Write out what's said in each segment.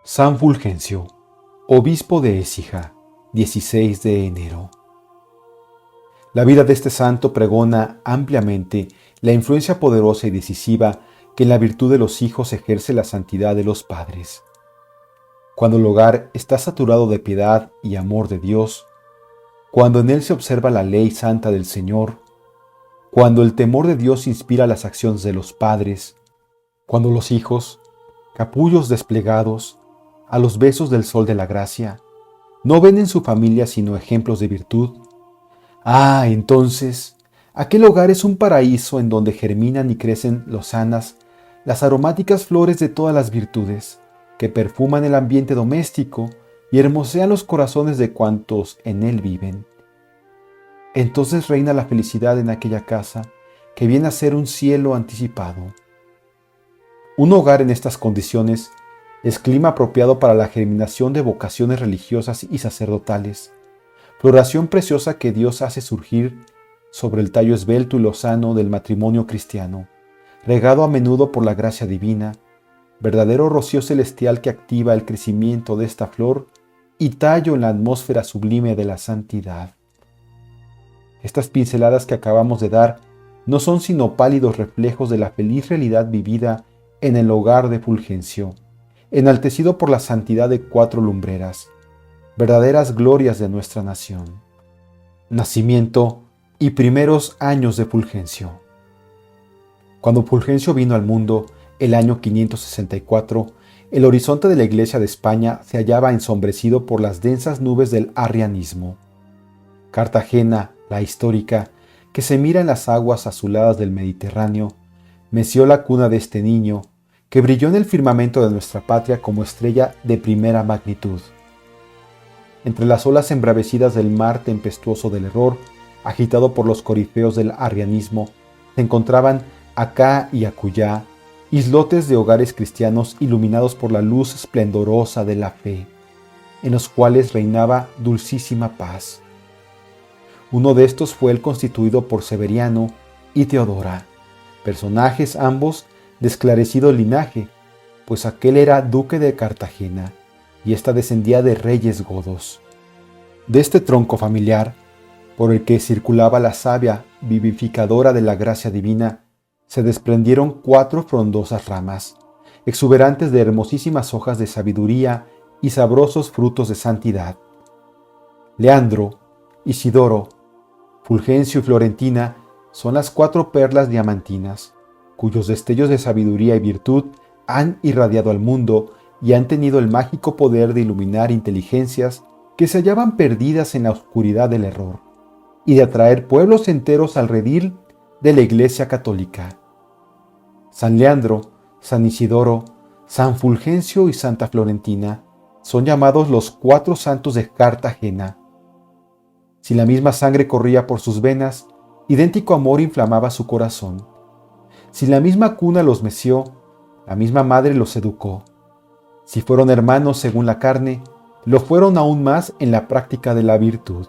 San Fulgencio, obispo de Écija, 16 de enero. La vida de este santo pregona ampliamente la influencia poderosa y decisiva que en la virtud de los hijos ejerce la santidad de los padres. Cuando el hogar está saturado de piedad y amor de Dios, cuando en él se observa la ley santa del Señor, cuando el temor de Dios inspira las acciones de los padres, cuando los hijos, capullos desplegados, a los besos del sol de la gracia, no ven en su familia sino ejemplos de virtud. Entonces, aquel hogar es un paraíso en donde germinan y crecen lozanas las aromáticas flores de todas las virtudes, que perfuman el ambiente doméstico y hermosean los corazones de cuantos en él viven. Entonces reina la felicidad en aquella casa, que viene a ser un cielo anticipado. Un hogar en estas condiciones es clima apropiado para la germinación de vocaciones religiosas y sacerdotales, floración preciosa que Dios hace surgir sobre el tallo esbelto y lozano del matrimonio cristiano, regado a menudo por la gracia divina, verdadero rocío celestial que activa el crecimiento de esta flor y tallo en la atmósfera sublime de la santidad. Estas pinceladas que acabamos de dar no son sino pálidos reflejos de la feliz realidad vivida en el hogar de Fulgencio, enaltecido por la santidad de 4 lumbreras, verdaderas glorias de nuestra nación. Nacimiento y primeros años de Fulgencio. Cuando Fulgencio vino al mundo, el año 564, el horizonte de la Iglesia de España se hallaba ensombrecido por las densas nubes del arrianismo. Cartagena, la histórica, que se mira en las aguas azuladas del Mediterráneo, meció la cuna de este niño, que brilló en el firmamento de nuestra patria como estrella de primera magnitud. Entre las olas embravecidas del mar tempestuoso del error, agitado por los corifeos del arrianismo, se encontraban acá y acullá islotes de hogares cristianos iluminados por la luz esplendorosa de la fe, en los cuales reinaba dulcísima paz. Uno de estos fue el constituido por Severiano y Teodora, personajes ambos de esclarecido linaje, pues aquel era duque de Cartagena y ésta descendía de reyes godos. De este tronco familiar, por el que circulaba la savia vivificadora de la gracia divina, se desprendieron 4 frondosas ramas, exuberantes de hermosísimas hojas de sabiduría y sabrosos frutos de santidad. Leandro, Isidoro, Fulgencio y Florentina son las 4 perlas diamantinas, cuyos destellos de sabiduría y virtud han irradiado al mundo y han tenido el mágico poder de iluminar inteligencias que se hallaban perdidas en la oscuridad del error, y de atraer pueblos enteros al redil de la Iglesia Católica. San Leandro, San Isidoro, San Fulgencio y Santa Florentina son llamados los 4 santos de Cartagena. Si la misma sangre corría por sus venas, idéntico amor inflamaba su corazón. Si la misma cuna los meció, la misma madre los educó. Si fueron hermanos según la carne, lo fueron aún más en la práctica de la virtud.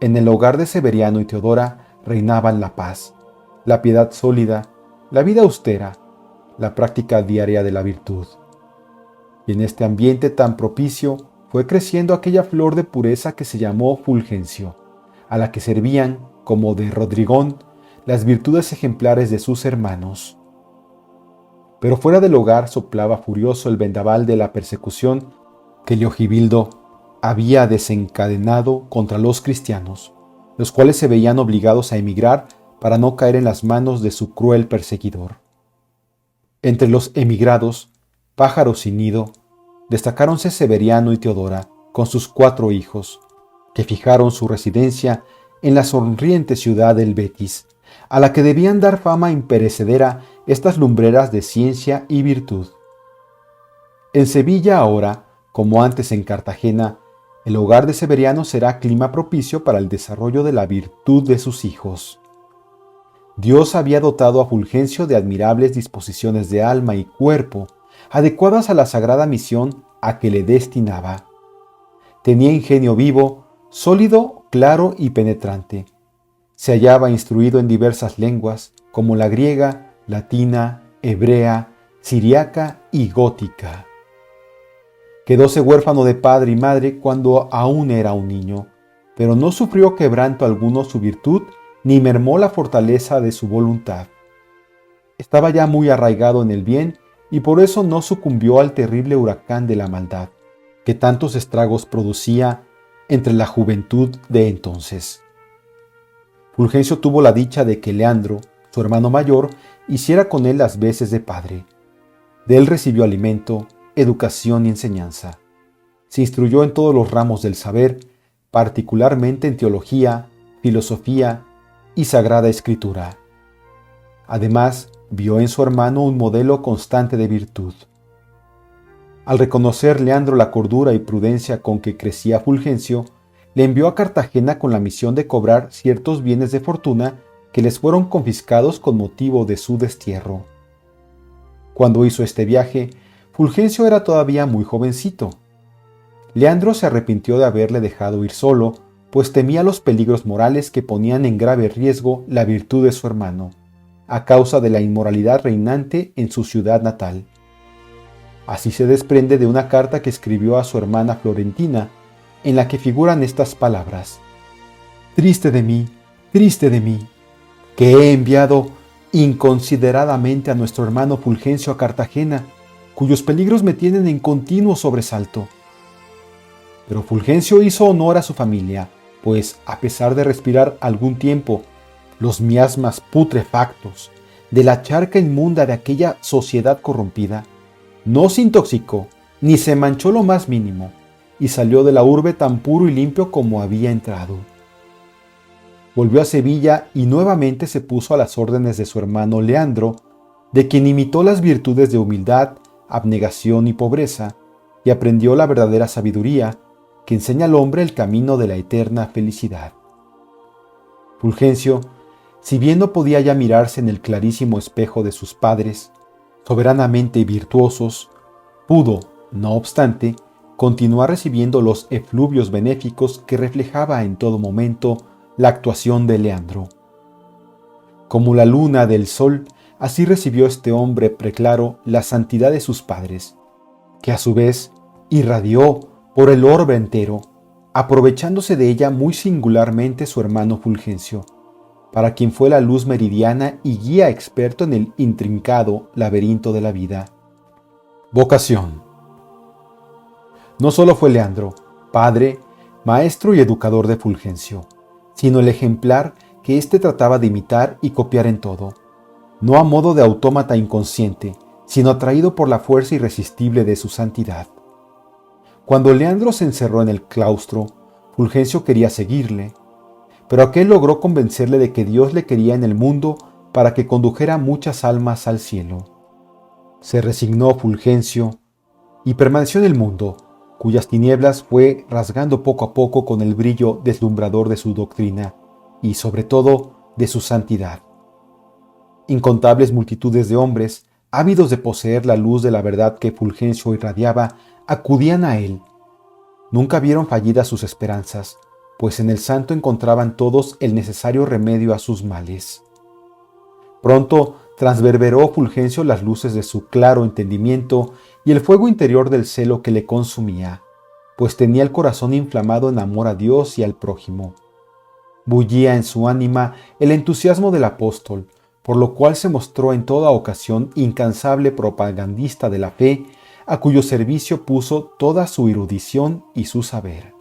En el hogar de Severiano y Teodora reinaban la paz, la piedad sólida, la vida austera, la práctica diaria de la virtud. Y en este ambiente tan propicio fue creciendo aquella flor de pureza que se llamó Fulgencio, a la que servían, como de Rodrigón, las virtudes ejemplares de sus hermanos. Pero fuera del hogar soplaba furioso el vendaval de la persecución que Leogibildo había desencadenado contra los cristianos, los cuales se veían obligados a emigrar para no caer en las manos de su cruel perseguidor. Entre los emigrados, pájaros sin nido, destacáronse Severiano y Teodora con sus 4 hijos, que fijaron su residencia en la sonriente ciudad del Betis, a la que debían dar fama imperecedera estas lumbreras de ciencia y virtud. En Sevilla ahora, como antes en Cartagena, el hogar de Severiano será clima propicio para el desarrollo de la virtud de sus hijos. Dios había dotado a Fulgencio de admirables disposiciones de alma y cuerpo, adecuadas a la sagrada misión a que le destinaba. Tenía ingenio vivo, sólido, claro y penetrante. Se hallaba instruido en diversas lenguas, como la griega, latina, hebrea, siriaca y gótica. Quedóse huérfano de padre y madre cuando aún era un niño, pero no sufrió quebranto alguno su virtud ni mermó la fortaleza de su voluntad. Estaba ya muy arraigado en el bien y por eso no sucumbió al terrible huracán de la maldad, que tantos estragos producía entre la juventud de entonces. Fulgencio tuvo la dicha de que Leandro, su hermano mayor, hiciera con él las veces de padre. De él recibió alimento, educación y enseñanza. Se instruyó en todos los ramos del saber, particularmente en teología, filosofía y sagrada escritura. Además, vio en su hermano un modelo constante de virtud. Al reconocer Leandro la cordura y prudencia con que crecía Fulgencio, le envió a Cartagena con la misión de cobrar ciertos bienes de fortuna que les fueron confiscados con motivo de su destierro. Cuando hizo este viaje, Fulgencio era todavía muy jovencito. Leandro se arrepintió de haberle dejado ir solo, pues temía los peligros morales que ponían en grave riesgo la virtud de su hermano, a causa de la inmoralidad reinante en su ciudad natal. Así se desprende de una carta que escribió a su hermana Florentina, en la que figuran estas palabras: triste de mí, que he enviado inconsideradamente a nuestro hermano Fulgencio a Cartagena, cuyos peligros me tienen en continuo sobresalto. Pero Fulgencio hizo honor a su familia, pues, a pesar de respirar algún tiempo los miasmas putrefactos de la charca inmunda de aquella sociedad corrompida, no se intoxicó ni se manchó lo más mínimo, y salió de la urbe tan puro y limpio como había entrado. Volvió a Sevilla y nuevamente se puso a las órdenes de su hermano Leandro, de quien imitó las virtudes de humildad, abnegación y pobreza, y aprendió la verdadera sabiduría que enseña al hombre el camino de la eterna felicidad. Fulgencio, si bien no podía ya mirarse en el clarísimo espejo de sus padres, soberanamente virtuosos, pudo, no obstante, continuar recibiendo los efluvios benéficos que reflejaba en todo momento la actuación de Leandro. Como la luna del sol, así recibió este hombre preclaro la santidad de sus padres, que a su vez irradió por el orbe entero, aprovechándose de ella muy singularmente su hermano Fulgencio, para quien fue la luz meridiana y guía experto en el intrincado laberinto de la vida. Vocación. No solo fue Leandro, padre, maestro y educador de Fulgencio, sino el ejemplar que éste trataba de imitar y copiar en todo, no a modo de autómata inconsciente, sino atraído por la fuerza irresistible de su santidad. Cuando Leandro se encerró en el claustro, Fulgencio quería seguirle, pero aquel logró convencerle de que Dios le quería en el mundo para que condujera muchas almas al cielo. Se resignó Fulgencio y permaneció en el mundo, cuyas tinieblas fue rasgando poco a poco con el brillo deslumbrador de su doctrina y, sobre todo, de su santidad. Incontables multitudes de hombres, ávidos de poseer la luz de la verdad que Fulgencio irradiaba, acudían a él. Nunca vieron fallidas sus esperanzas, pues en el santo encontraban todos el necesario remedio a sus males. Pronto transverberó Fulgencio las luces de su claro entendimiento y el fuego interior del celo que le consumía, pues tenía el corazón inflamado en amor a Dios y al prójimo. Bullía en su ánima el entusiasmo del apóstol, por lo cual se mostró en toda ocasión incansable propagandista de la fe, a cuyo servicio puso toda su erudición y su saber.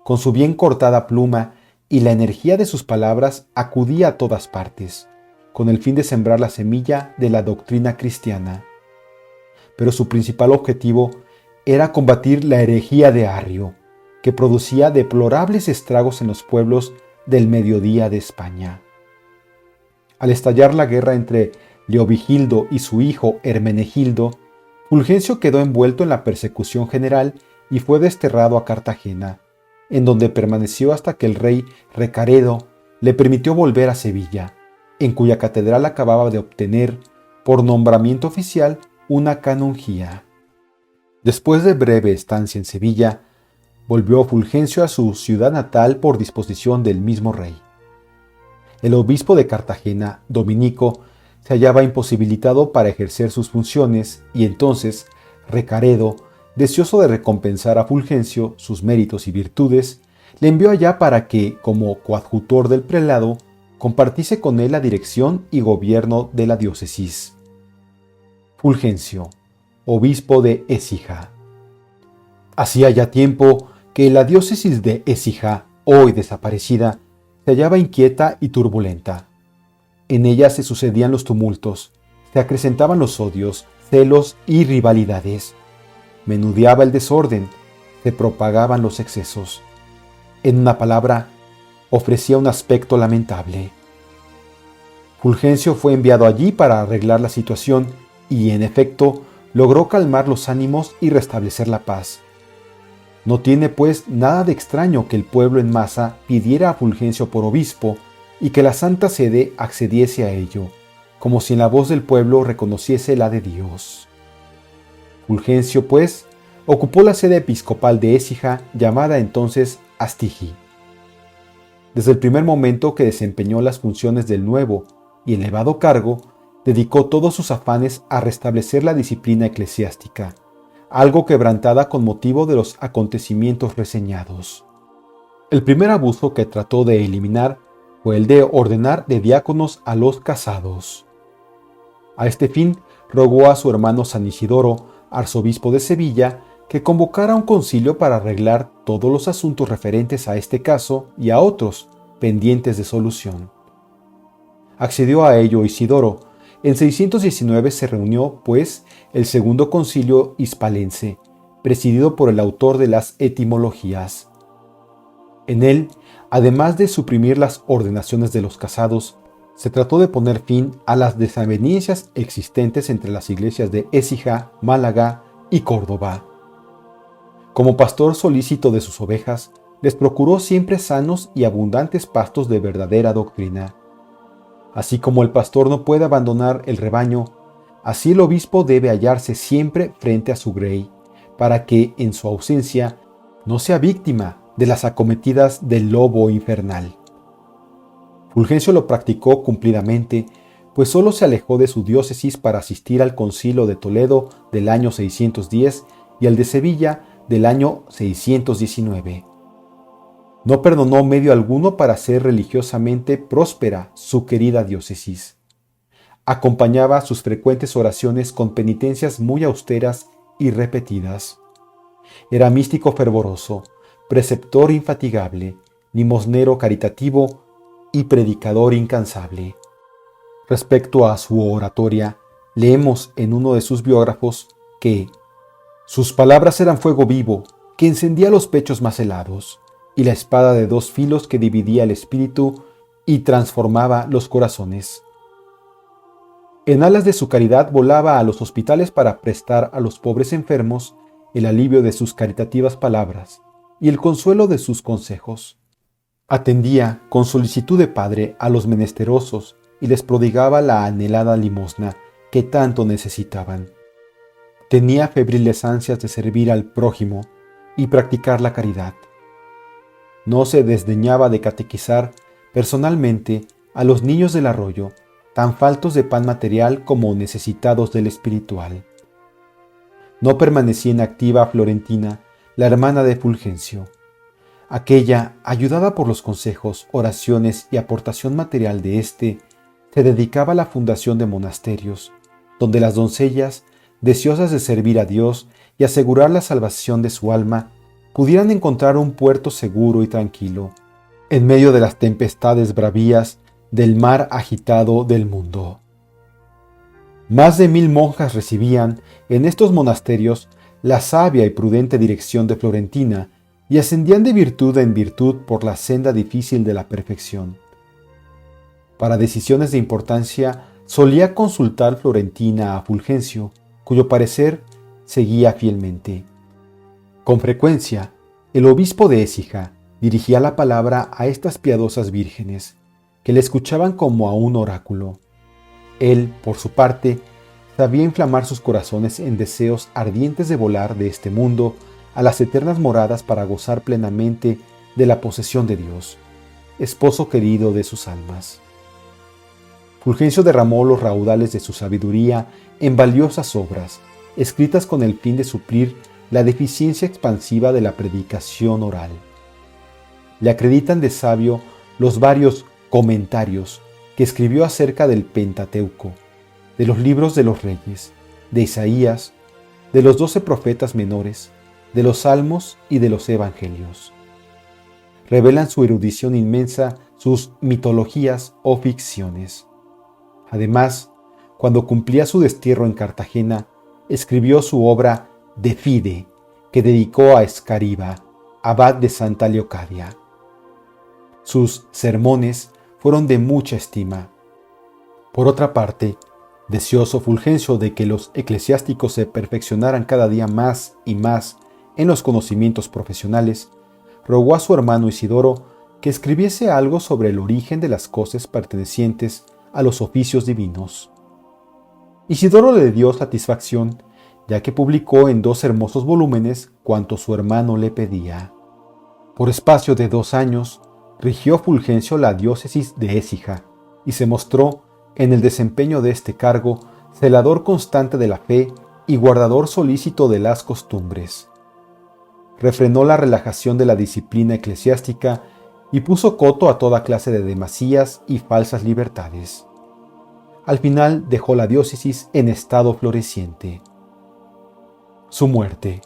Con su bien cortada pluma y la energía de sus palabras acudía a todas partes, con el fin de sembrar la semilla de la doctrina cristiana. Pero su principal objetivo era combatir la herejía de Arrio, que producía deplorables estragos en los pueblos del mediodía de España. Al estallar la guerra entre Leovigildo y su hijo Hermenegildo, Fulgencio quedó envuelto en la persecución general y fue desterrado a Cartagena, en donde permaneció hasta que el rey Recaredo le permitió volver a Sevilla, en cuya catedral acababa de obtener, por nombramiento oficial, una canonjía. Después de breve estancia en Sevilla, volvió Fulgencio a su ciudad natal por disposición del mismo rey. El obispo de Cartagena, Dominico, se hallaba imposibilitado para ejercer sus funciones y entonces Recaredo, deseoso de recompensar a Fulgencio sus méritos y virtudes, le envió allá para que, como coadjutor del prelado, compartiese con él la dirección y gobierno de la diócesis. Fulgencio, obispo de Écija. Hacía ya tiempo que la diócesis de Écija, hoy desaparecida, se hallaba inquieta y turbulenta. En ella se sucedían los tumultos, se acrecentaban los odios, celos y rivalidades. Menudeaba el desorden, se propagaban los excesos. En una palabra, ofrecía un aspecto lamentable. Fulgencio fue enviado allí para arreglar la situación y, en efecto, logró calmar los ánimos y restablecer la paz. No tiene, pues, nada de extraño que el pueblo en masa pidiera a Fulgencio por obispo y que la Santa Sede accediese a ello, como si en la voz del pueblo reconociese la de Dios. Fulgencio, pues, ocupó la sede episcopal de Écija, llamada entonces Astigi. Desde el primer momento que desempeñó las funciones del nuevo y elevado cargo, dedicó todos sus afanes a restablecer la disciplina eclesiástica, algo quebrantada con motivo de los acontecimientos reseñados. El primer abuso que trató de eliminar fue el de ordenar de diáconos a los casados. A este fin, rogó a su hermano San Isidoro, arzobispo de Sevilla, que convocara un concilio para arreglar todos los asuntos referentes a este caso y a otros pendientes de solución. Accedió a ello Isidoro. En 619 se reunió, pues, el segundo concilio hispalense, presidido por el autor de las etimologías. En él, además de suprimir las ordenaciones de los casados, se trató de poner fin a las desavenencias existentes entre las iglesias de Écija, Málaga y Córdoba. Como pastor solícito de sus ovejas, les procuró siempre sanos y abundantes pastos de verdadera doctrina. Así como el pastor no puede abandonar el rebaño, así el obispo debe hallarse siempre frente a su grey, para que, en su ausencia, no sea víctima de las acometidas del lobo infernal. Fulgencio lo practicó cumplidamente, pues solo se alejó de su diócesis para asistir al concilio de Toledo del año 610 y al de Sevilla del año 619. No perdonó medio alguno para hacer religiosamente próspera su querida diócesis. Acompañaba sus frecuentes oraciones con penitencias muy austeras y repetidas. Era místico fervoroso, preceptor infatigable, limosnero caritativo y predicador incansable. Respecto a su oratoria, leemos en uno de sus biógrafos que sus palabras eran fuego vivo que encendía los pechos más helados, y la espada de dos filos que dividía el espíritu y transformaba los corazones. En alas de su caridad volaba a los hospitales para prestar a los pobres enfermos el alivio de sus caritativas palabras y el consuelo de sus consejos. Atendía con solicitud de padre a los menesterosos y les prodigaba la anhelada limosna que tanto necesitaban. Tenía febriles ansias de servir al prójimo y practicar la caridad. No se desdeñaba de catequizar personalmente a los niños del arroyo, tan faltos de pan material como necesitados del espiritual. No permanecía inactiva Florentina, la hermana de Fulgencio. Aquella, ayudada por los consejos, oraciones y aportación material de éste, se dedicaba a la fundación de monasterios, donde las doncellas, deseosas de servir a Dios y asegurar la salvación de su alma, pudieran encontrar un puerto seguro y tranquilo, en medio de las tempestades bravías del mar agitado del mundo. Más de 1000 monjas recibían en estos monasterios la sabia y prudente dirección de Florentina y ascendían de virtud en virtud por la senda difícil de la perfección. Para decisiones de importancia solía consultar Florentina a Fulgencio, cuyo parecer seguía fielmente. Con frecuencia, el obispo de Écija dirigía la palabra a estas piadosas vírgenes, que le escuchaban como a un oráculo. Él, por su parte, sabía inflamar sus corazones en deseos ardientes de volar de este mundo a las eternas moradas para gozar plenamente de la posesión de Dios, esposo querido de sus almas. Fulgencio derramó los raudales de su sabiduría en valiosas obras, escritas con el fin de suplir la deficiencia expansiva de la predicación oral. Le acreditan de sabio los varios comentarios que escribió acerca del Pentateuco, de los libros de los reyes, de Isaías, de los 12 profetas menores, de los salmos y de los evangelios. Revelan su erudición inmensa, sus mitologías o ficciones. Además, cuando cumplía su destierro en Cartagena, escribió su obra De Fide, que dedicó a Escariba, abad de Santa Leocadia. Sus sermones fueron de mucha estima. Por otra parte, deseoso Fulgencio de que los eclesiásticos se perfeccionaran cada día más y más en los conocimientos profesionales, rogó a su hermano Isidoro que escribiese algo sobre el origen de las cosas pertenecientes a los oficios divinos. Isidoro le dio satisfacción, ya que publicó en 2 hermosos volúmenes cuanto su hermano le pedía. Por espacio de 2 años, rigió Fulgencio la diócesis de Écija y se mostró, en el desempeño de este cargo, celador constante de la fe y guardador solícito de las costumbres. Refrenó la relajación de la disciplina eclesiástica y puso coto a toda clase de demasías y falsas libertades. Al final dejó la diócesis en estado floreciente. Su muerte.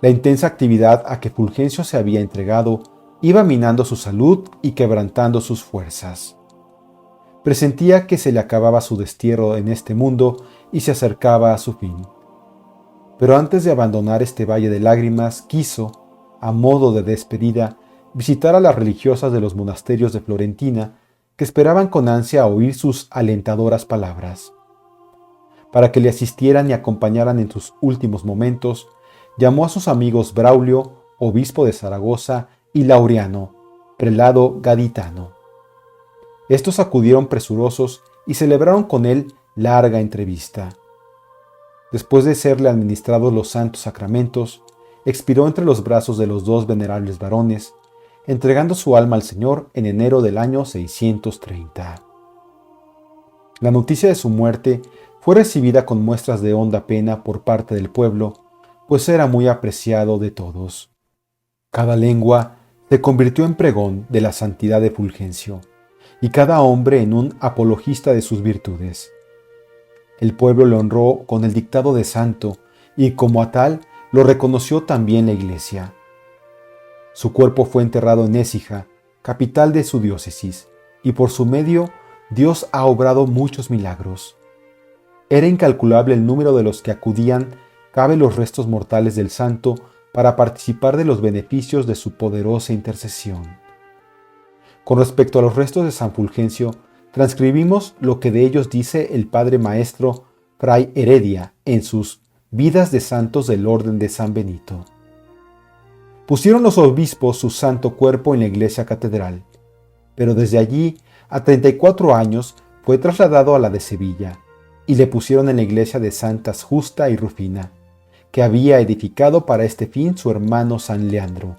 La intensa actividad a que Fulgencio se había entregado iba minando su salud y quebrantando sus fuerzas. Presentía que se le acababa su destierro en este mundo y se acercaba a su fin. Pero antes de abandonar este valle de lágrimas, quiso, a modo de despedida, visitar a las religiosas de los monasterios de Florentina, que esperaban con ansia oír sus alentadoras palabras. Para que le asistieran y acompañaran en sus últimos momentos, llamó a sus amigos Braulio, obispo de Zaragoza, y Laureano, prelado gaditano. Estos acudieron presurosos y celebraron con él larga entrevista. Después de serle administrados los santos sacramentos, expiró entre los brazos de los 2 venerables varones, entregando su alma al Señor en enero del año 630. La noticia de su muerte fue recibida con muestras de honda pena por parte del pueblo, pues era muy apreciado de todos. Cada lengua se convirtió en pregón de la santidad de Fulgencio, y cada hombre en un apologista de sus virtudes. El pueblo lo honró con el dictado de santo, y como a tal lo reconoció también la Iglesia. Su cuerpo fue enterrado en Écija, capital de su diócesis, y por su medio Dios ha obrado muchos milagros. Era incalculable el número de los que acudían cabe los restos mortales del santo para participar de los beneficios de su poderosa intercesión. Con respecto a los restos de San Fulgencio, transcribimos lo que de ellos dice el padre maestro Fray Heredia en sus Vidas de Santos del Orden de San Benito. Pusieron los obispos su santo cuerpo en la iglesia catedral, pero desde allí a 34 años fue trasladado a la de Sevilla, y le pusieron en la iglesia de Santas Justa y Rufina, que había edificado para este fin su hermano San Leandro,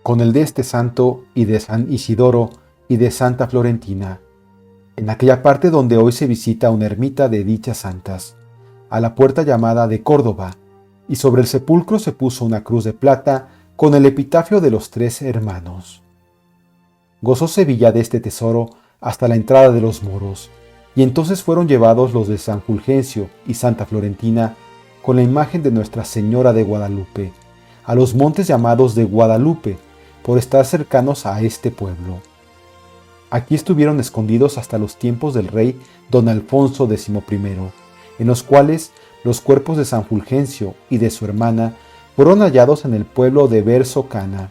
con el de este santo y de San Isidoro y de Santa Florentina, en aquella parte donde hoy se visita una ermita de dichas santas, a la puerta llamada de Córdoba, y sobre el sepulcro se puso una cruz de plata con el epitafio de los 3 hermanos. Gozó Sevilla de este tesoro hasta la entrada de los moros, y entonces fueron llevados los de San Fulgencio y Santa Florentina con la imagen de Nuestra Señora de Guadalupe, a los montes llamados de Guadalupe, por estar cercanos a este pueblo. Aquí estuvieron escondidos hasta los tiempos del rey don Alfonso XI, en los cuales los cuerpos de San Fulgencio y de su hermana fueron hallados en el pueblo de Bersocana.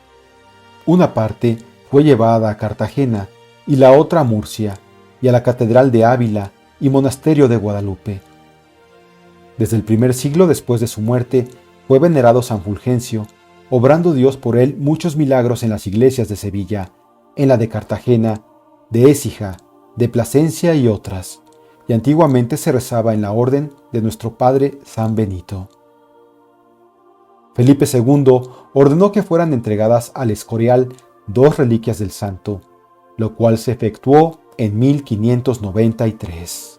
Una parte fue llevada a Cartagena y la otra a Murcia, y a la Catedral de Ávila y Monasterio de Guadalupe. Desde el primer siglo después de su muerte fue venerado San Fulgencio, obrando Dios por él muchos milagros en las iglesias de Sevilla, en la de Cartagena, de Écija, de Plasencia y otras, y antiguamente se rezaba en la orden de nuestro Padre San Benito. Felipe II ordenó que fueran entregadas al Escorial 2 reliquias del santo, lo cual se efectuó en 1593.